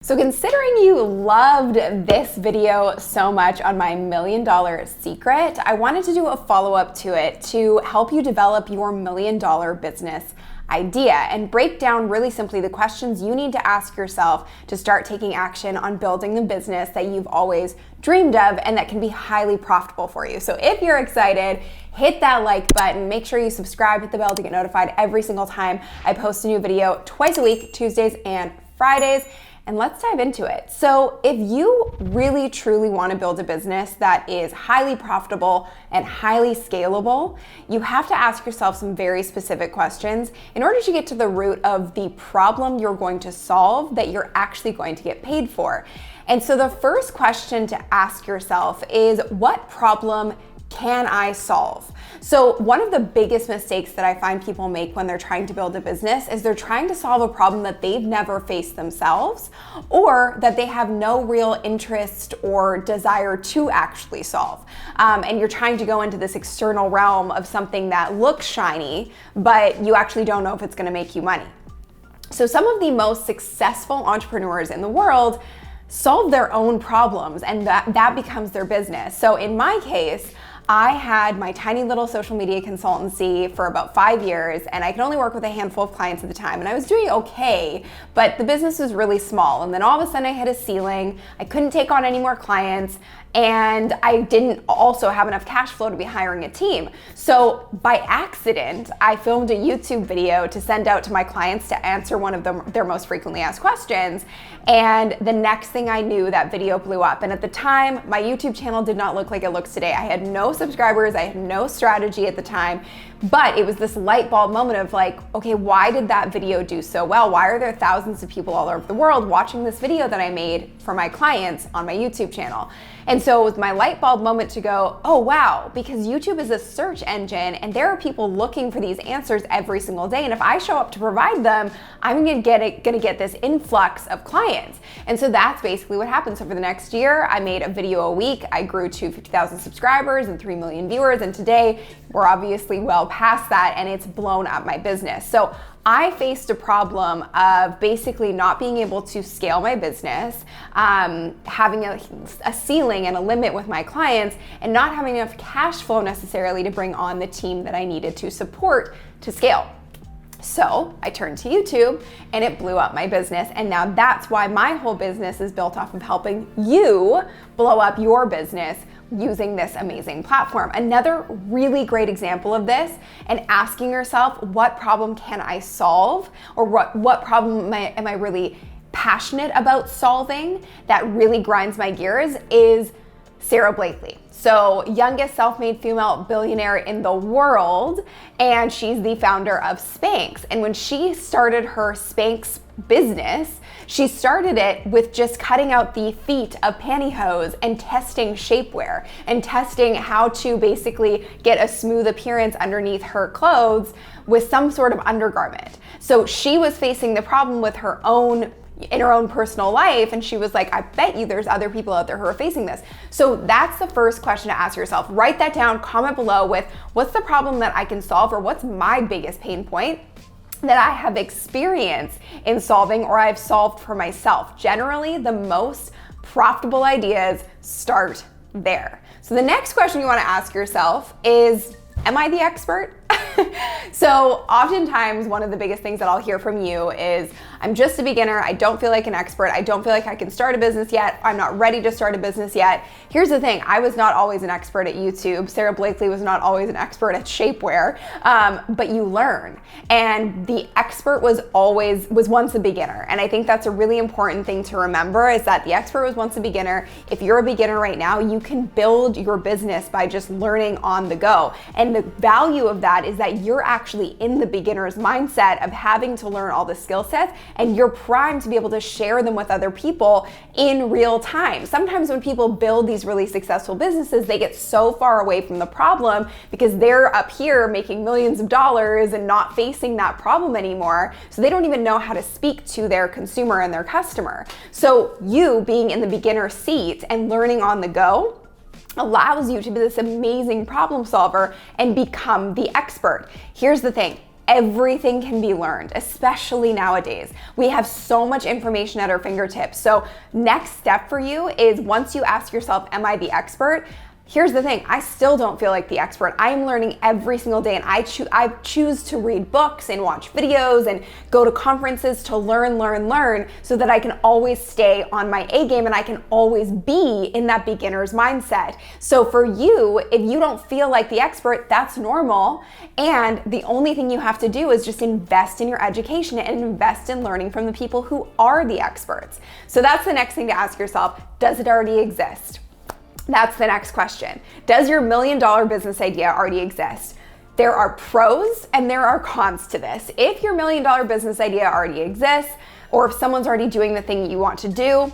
So considering you loved this video so much on my $1 million secret, I wanted to do a follow-up to it to help you develop your $1 million business idea and break down really simply the questions you need to ask yourself to start taking action on building the business that you've always dreamed of and that can be highly profitable for you. So if you're excited, hit that like button, make sure you subscribe, hit the bell to get notified every single time I post a new video twice a week, Tuesdays and Fridays. And let's dive into it. So if you really truly want to build a business that is highly profitable and highly scalable, you have to ask yourself some very specific questions in order to get to the root of the problem you're going to solve that you're actually going to get paid for. And so the first question to ask yourself is, what problem can I solve? So one of the biggest mistakes that I find people make when they're trying to build a business is they're trying to solve a problem that they've never faced themselves, or that they have no real interest or desire to actually solve. And you're trying to go into this external realm of something that looks shiny, but you actually don't know if it's gonna make you money. So some of the most successful entrepreneurs in the world solve their own problems, and that becomes their business. So in my case, I had my tiny little social media consultancy for about 5 years, and I could only work with a handful of clients at the time, and I was doing okay, but the business was really small. And then all of a sudden I hit a ceiling. I couldn't take on any more clients, and I didn't also have enough cash flow to be hiring a team. So by accident, I filmed a YouTube video to send out to my clients to answer one of their most frequently asked questions. And the next thing I knew, that video blew up. And at the time, my YouTube channel did not look like it looks today. I had no subscribers, I had no strategy at the time, but it was this light bulb moment of like, okay, why did that video do so well? Why are there thousands of people all over the world watching this video that I made for my clients on my YouTube channel? And so it was my light bulb moment to go, oh wow, because YouTube is a search engine and there are people looking for these answers every single day. And if I show up to provide them, I'm gonna get this influx of clients. And so that's basically what happened. So for the next year, I made a video a week. I grew to 50,000 subscribers and 3 million viewers. And today we're obviously well past that, and it's blown up my business. So I faced a problem of basically not being able to scale my business, having a ceiling and a limit with my clients, and not having enough cash flow necessarily to bring on the team that I needed to support to scale. So I turned to YouTube and it blew up my business. And now that's why my whole business is built off of helping you blow up your business using this amazing platform. Another really great example of this, and asking yourself, what problem can I solve? Or what problem am I really passionate about solving that really grinds my gears, is Sarah Blakely. So youngest self-made female billionaire in the world, and she's the founder of Spanx. And when she started her Spanx business, she started it with just cutting out the feet of pantyhose and testing shapewear and testing how to basically get a smooth appearance underneath her clothes with some sort of undergarment. So she was facing the problem with in her own personal life, and she was like, I bet you there's other people out there who are facing this. So that's the first question to ask yourself. Write that down, comment below with, what's the problem that I can solve, or what's my biggest pain point that I have experience in solving or I've solved for myself. Generally, the most profitable ideas start there. So the next question you want to ask yourself is, am I the expert? So oftentimes one of the biggest things that I'll hear from you is, I'm just a beginner, I don't feel like an expert, I don't feel like I can start a business yet, I'm not ready to start a business yet. Here's the thing, I was not always an expert at YouTube. Sarah Blakely was not always an expert at shapewear, but you learn. And the expert was once a beginner. And I think that's a really important thing to remember, is that the expert was once a beginner. If you're a beginner right now, you can build your business by just learning on the go. And the value of that is that you're actually in the beginner's mindset of having to learn all the skill sets, and you're primed to be able to share them with other people in real time. Sometimes when people build these really successful businesses, they get so far away from the problem because they're up here making millions of dollars and not facing that problem anymore. So they don't even know how to speak to their consumer and their customer. So you being in the beginner seat and learning on the go allows you to be this amazing problem solver and become the expert. Here's the thing. everything can be learned, especially nowadays. We have so much information at our fingertips. So next step for you is, once you ask yourself, am I the expert? Here's the thing, I still don't feel like the expert. I am learning every single day, and I choose to read books and watch videos and go to conferences to learn, so that I can always stay on my A game and I can always be in that beginner's mindset. So for you, if you don't feel like the expert, that's normal. And the only thing you have to do is just invest in your education and invest in learning from the people who are the experts. So that's the next thing to ask yourself. Does it already exist? That's the next question. Does your $1 million business idea already exist? There are pros and there are cons to this. If your $1 million business idea already exists, or if someone's already doing the thing you want to do,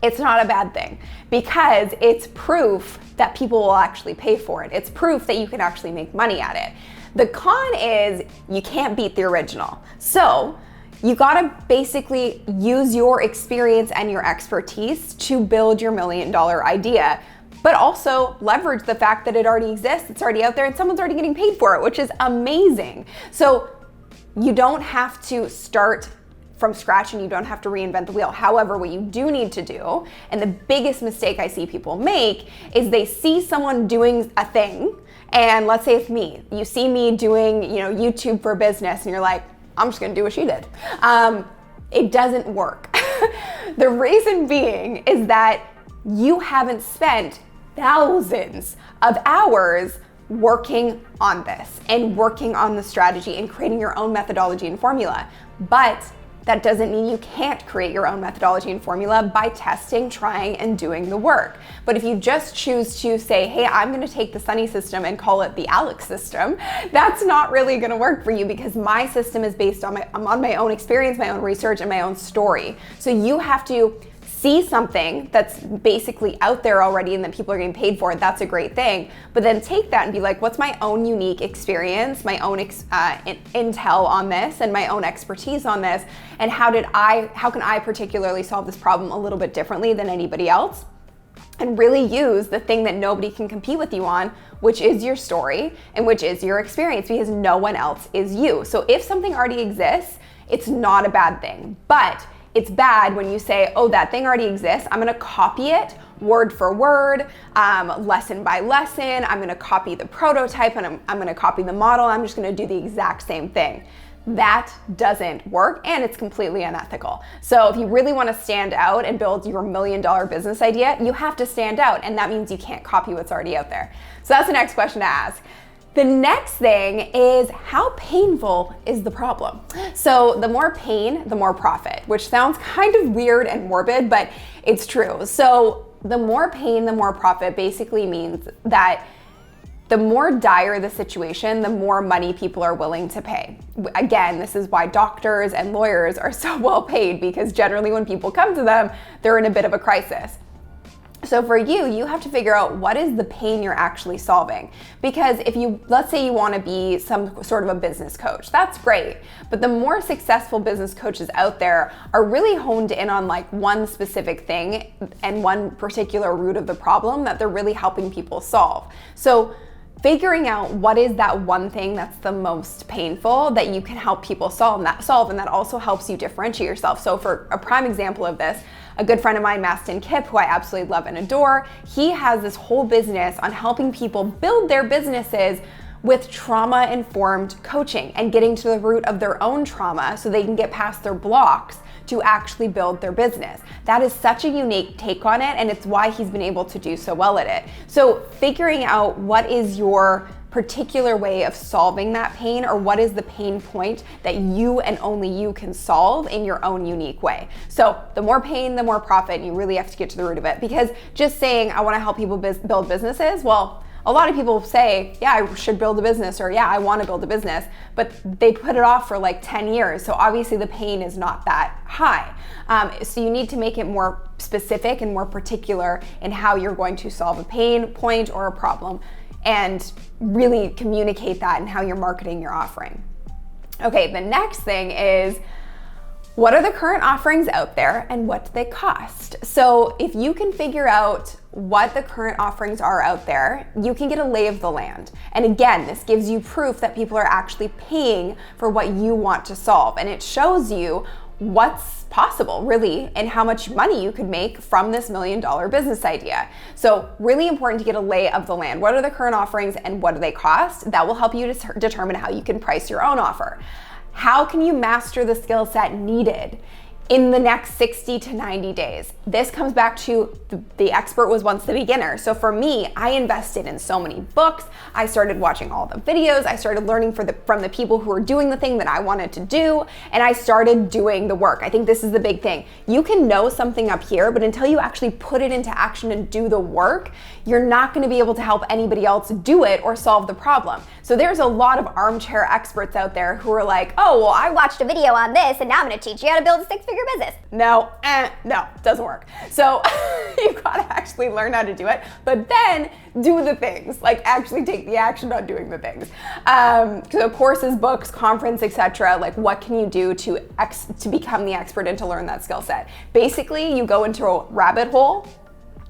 it's not a bad thing, because it's proof that people will actually pay for it. It's proof that you can actually make money at it. The con is you can't beat the original. So you gotta basically use your experience and your expertise to build your $1 million idea, but also leverage the fact that it already exists, it's already out there, and someone's already getting paid for it, which is amazing. So you don't have to start from scratch and you don't have to reinvent the wheel. However, what you do need to do, and the biggest mistake I see people make, is they see someone doing a thing, and let's say it's me. You see me doing, YouTube for business, and you're like, I'm just gonna do what she did. It doesn't work. The reason being is that you haven't spent thousands of hours working on this and working on the strategy and creating your own methodology and formula. But that doesn't mean you can't create your own methodology and formula by testing, trying, and doing the work. But if you just choose to say, hey, I'm gonna take the Sunny system and call it the Alex system, that's not really gonna work for you, because my system is based on my own experience, my own research, and my own story. So you have to see something that's basically out there already and that people are getting paid for, that's a great thing. But then take that and be like, what's my own unique experience, my own intel on this, and my own expertise on this, and how can I particularly solve this problem a little bit differently than anybody else? And really use the thing that nobody can compete with you on, which is your story and which is your experience, because no one else is you. So if something already exists, it's not a bad thing. But it's bad when you say, oh, that thing already exists, I'm gonna copy it word for word, lesson by lesson, I'm gonna copy the prototype, and I'm gonna copy the model, I'm just gonna do the exact same thing. That doesn't work, and it's completely unethical. So if you really wanna stand out and build your $1 million business idea, you have to stand out, and that means you can't copy what's already out there. So that's the next question to ask. The next thing is, how painful is the problem? So the more pain, the more profit, which sounds kind of weird and morbid, but it's true. So the more pain, the more profit basically means that the more dire the situation, the more money people are willing to pay. Again, this is why doctors and lawyers are so well paid, because generally when people come to them, they're in a bit of a crisis. So for you, you have to figure out what is the pain you're actually solving. Because if let's say you want to be some sort of a business coach, that's great. But the more successful business coaches out there are really honed in on like one specific thing and one particular root of the problem that they're really helping people solve. So figuring out what is that one thing that's the most painful that you can help people solve, and that also helps you differentiate yourself. So for a prime example of this, a good friend of mine, Mastin, Kipp, who I absolutely love and adore, he has this whole business on helping people build their businesses with trauma-informed coaching and getting to the root of their own trauma so they can get past their blocks to actually build their business. That is such a unique take on it, and it's why he's been able to do so well at it. So figuring out what is your particular way of solving that pain, or what is the pain point that you and only you can solve in your own unique way. So the more pain, the more profit, and you really have to get to the root of it. Because just saying, I wanna help people build businesses, well, a lot of people say, yeah, I should build a business, or yeah, I wanna build a business, but they put it off for like 10 years. So obviously the pain is not that high. So you need to make it more specific and more particular in how you're going to solve a pain point or a problem, and really communicate that in how you're marketing your offering. Okay, the next thing is, what are the current offerings out there and what do they cost? So if you can figure out what the current offerings are out there, you can get a lay of the land. And again, this gives you proof that people are actually paying for what you want to solve. And it shows you what's possible really and how much money you could make from this $1 million business idea. So really important to get a lay of the land. What are the current offerings and what do they cost? That will help you to determine how you can price your own offer. How can you master the skill set needed in the next 60 to 90 days? This comes back to the expert was once the beginner. So for me, I invested in so many books. I started watching all the videos. I started learning from the people who were doing the thing that I wanted to do, and I started doing the work. I think this is the big thing. You can know something up here, but until you actually put it into action and do the work, you're not going to be able to help anybody else do it or solve the problem. So there's a lot of armchair experts out there who are like, oh, well, I watched a video on this and now I'm going to teach you how to build a six-figure business. No, doesn't work. So you gotta actually learn how to do it, but then do the things, like actually take the action on doing the things. So courses, books, conference, etc. Like what can you do to become the expert and to learn that skill set? Basically, you go into a rabbit hole,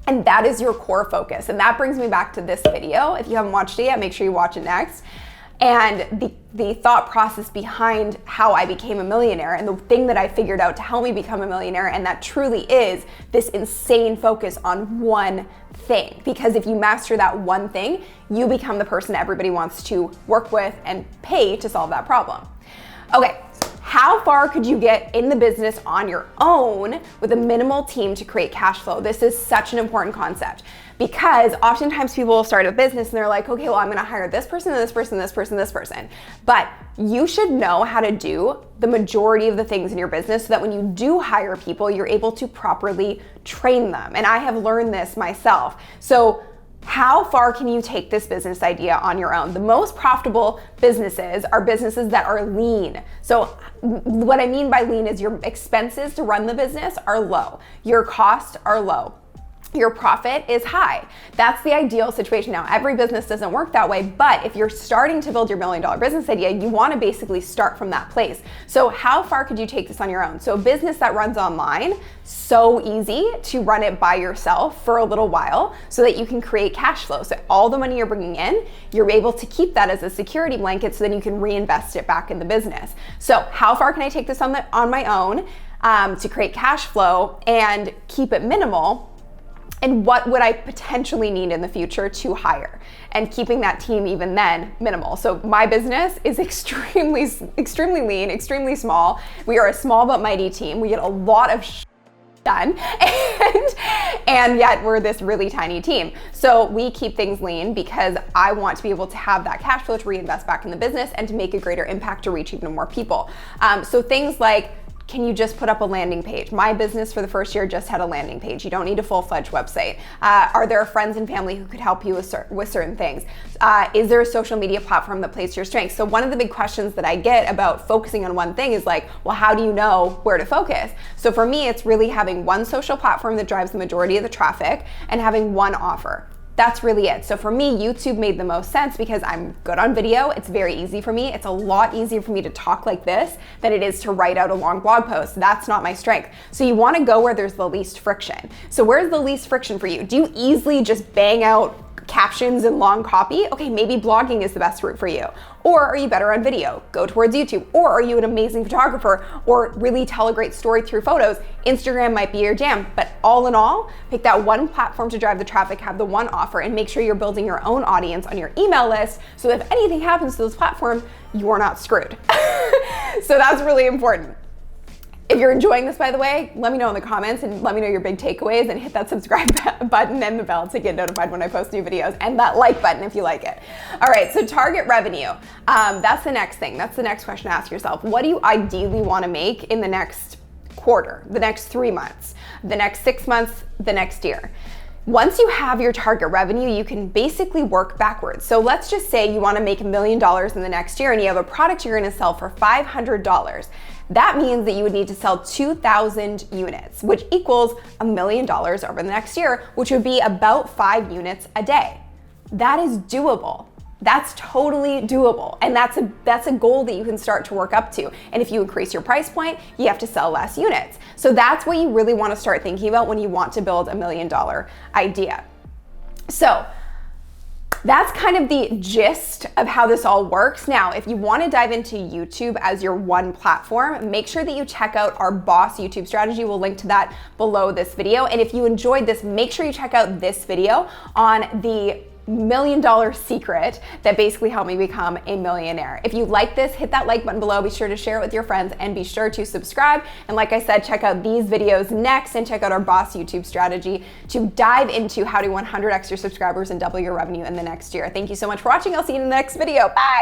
and that is your core focus. And that brings me back to this video. If you haven't watched it yet, make sure you watch it next. And the thought process behind how I became a millionaire and the thing that I figured out to help me become a millionaire, and that truly is this insane focus on one thing. Because if you master that one thing, you become the person everybody wants to work with and pay to solve that problem. Okay. How far could you get in the business on your own with a minimal team to create cash flow? This is such an important concept because oftentimes people will start a business and they're like, okay, well, I'm gonna hire this person, this person, this person, this person. But you should know how to do the majority of the things in your business so that when you do hire people, you're able to properly train them. And I have learned this myself. So how far can you take this business idea on your own? The most profitable businesses are businesses that are lean. So what I mean by lean is your expenses to run the business are low. Your costs are low. Your profit is high. That's the ideal situation. Now, every business doesn't work that way, but if you're starting to build your $1 million business idea, you want to basically start from that place. So how far could you take this on your own? So a business that runs online, so easy to run it by yourself for a little while so that you can create cash flow. So all the money you're bringing in, you're able to keep that as a security blanket so then you can reinvest it back in the business. So how far can I take this on my own to create cash flow and keep it minimal? And what would I potentially need in the future to hire? And keeping that team even then minimal. So my business is extremely lean, extremely small. We are a small but mighty team. We get a lot of done and yet we're this really tiny team. So we keep things lean because I want to be able to have that cash flow to reinvest back in the business and to make a greater impact to reach even more people. So things like, can you just put up a landing page? My business for the first year just had a landing page. You don't need a full-fledged website. Are there friends and family who could help you with certain things? Is there a social media platform that plays to your strengths? So one of the big questions that I get about focusing on one thing is like, well, how do you know where to focus? So for me, it's really having one social platform that drives the majority of the traffic and having one offer. That's really it. So for me, YouTube made the most sense because I'm good on video. It's very easy for me. It's a lot easier for me to talk like this than it is to write out a long blog post. That's not my strength. So you want to go where there's the least friction. So where's the least friction for you? Do you easily just bang out captions and long copy? Okay, maybe blogging is the best route for you. Or are you better on video? Go towards YouTube. Or are you an amazing photographer or really tell a great story through photos? Instagram might be your jam, but all in all, pick that one platform to drive the traffic, have the one offer, and make sure you're building your own audience on your email list so that if anything happens to those platforms, you're not screwed. So that's really important. If you're enjoying this, by the way, let me know in the comments and let me know your big takeaways and hit that subscribe button and the bell to get notified when I post new videos, and that like button if you like it. All right, so target revenue. That's the next thing. That's the next question to ask yourself. What do you ideally want to make in the next quarter, the next 3 months, the next 6 months, the next year? Once you have your target revenue, you can basically work backwards. So let's just say you want to make $1 million in the next year and you have a product you're going to sell for $500. That means that you would need to sell 2,000 units, which equals $1 million over the next year, which would be about 5 units a day. That is doable. That's totally doable. And that's a goal that you can start to work up to. And if you increase your price point, you have to sell less units. So that's what you really want to start thinking about when you want to build $1 million idea. So that's kind of the gist of how this all works. Now, if you want to dive into YouTube as your one platform, make sure that you check out our boss YouTube strategy. We'll link to that below this video. And if you enjoyed this, make sure you check out this video on the $1 million secret that basically helped me become a millionaire. If you like this, hit that like button below. Be sure to share it with your friends and be sure to subscribe. And like I said, check out these videos next and check out our boss YouTube strategy to dive into how to 100x your subscribers and double your revenue in the next year. Thank you so much for watching. I'll see you in the next video. Bye.